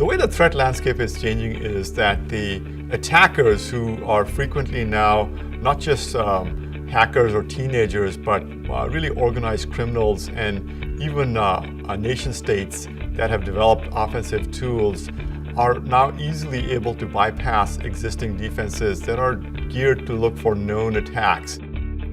The way the threat landscape is changing is that the attackers, who are frequently now not just hackers or teenagers, but really organized criminals and even nation states that have developed offensive tools, are now easily able to bypass existing defenses that are geared to look for known attacks.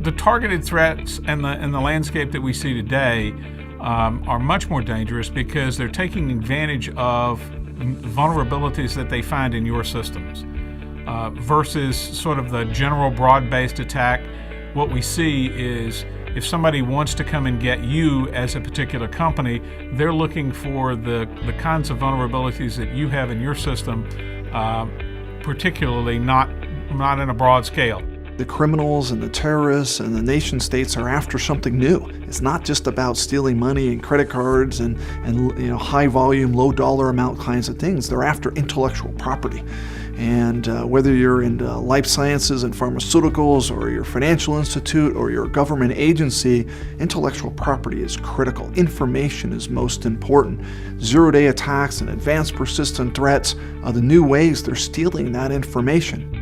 The targeted threats and the landscape that we see today are much more dangerous because they're taking advantage of vulnerabilities that they find in your systems versus sort of the general broad-based attack. What we see is if somebody wants to come and get you as a particular company, they're looking for the kinds of vulnerabilities that you have in your system, particularly not in a broad scale. The criminals and the terrorists and the nation states are after something new. It's not just about stealing money and credit cards and high volume, low dollar amount kinds of things. They're after intellectual property. And whether you're in life sciences and pharmaceuticals, or your financial institute, or your government agency, intellectual property is critical. Information is most important. Zero-day attacks and advanced persistent threats are the new ways they're stealing that information.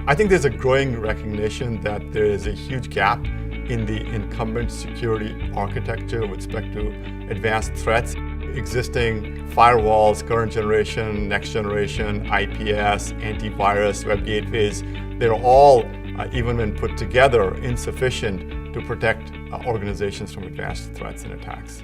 I think there's a growing recognition that there is a huge gap in the incumbent security architecture with respect to advanced threats. Existing firewalls, current generation, next generation, IPS, antivirus, web gateways, they're all, even when put together, insufficient to protect organizations from advanced threats and attacks.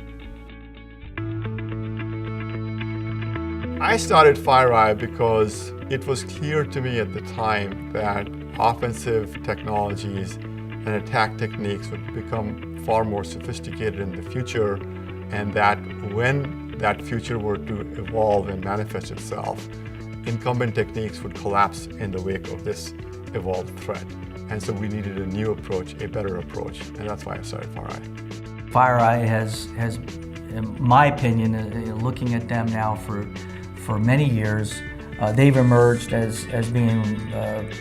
I started FireEye because it was clear to me at the time that offensive technologies and attack techniques would become far more sophisticated in the future, and that when that future were to evolve and manifest itself, incumbent techniques would collapse in the wake of this evolved threat. And so we needed a new approach, a better approach, and that's why I started FireEye. FireEye has, in my opinion, looking at them now for many years, they've emerged as being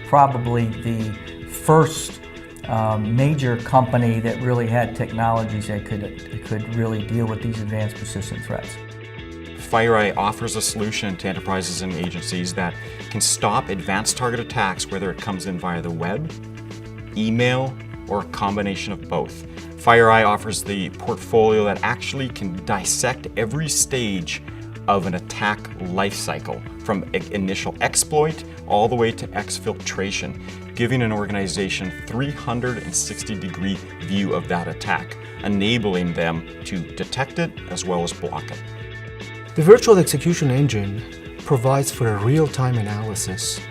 probably the first major company that really had technologies that could really deal with these advanced persistent threats. FireEye offers a solution to enterprises and agencies that can stop advanced target attacks, whether it comes in via the web, email, or a combination of both. FireEye offers the portfolio that actually can dissect every stage of an attack lifecycle, from initial exploit all the way to exfiltration, giving an organization 360-degree view of that attack, enabling them to detect it as well as block it. The virtual execution engine provides for a real-time analysis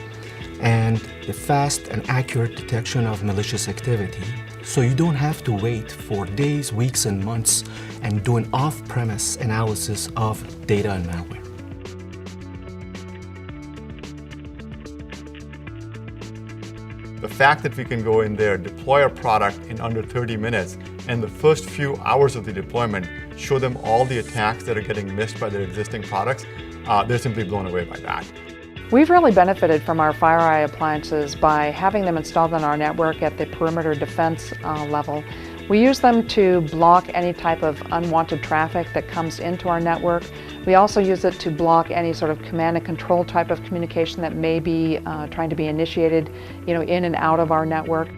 and the fast and accurate detection of malicious activity, so you don't have to wait for days, weeks, and months and do an off-premise analysis of data and malware. The fact that we can go in there, deploy a product in under 30 minutes, and the first few hours of the deployment show them all the attacks that are getting missed by their existing products, they're simply blown away by that. We've really benefited from our FireEye appliances by having them installed on our network at the perimeter defense level. We use them to block any type of unwanted traffic that comes into our network. We also use it to block any sort of command and control type of communication that may be trying to be initiated, in and out of our network.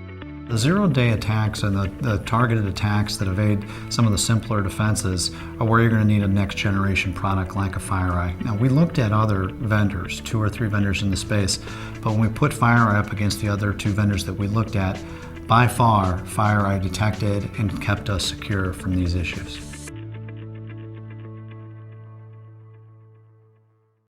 The zero-day attacks and the targeted attacks that evade some of the simpler defenses are where you're going to need a next-generation product like a FireEye. Now, we looked at other vendors, 2 or 3 vendors in the space, but when we put FireEye up against the other 2 vendors that we looked at, by far, FireEye detected and kept us secure from these issues.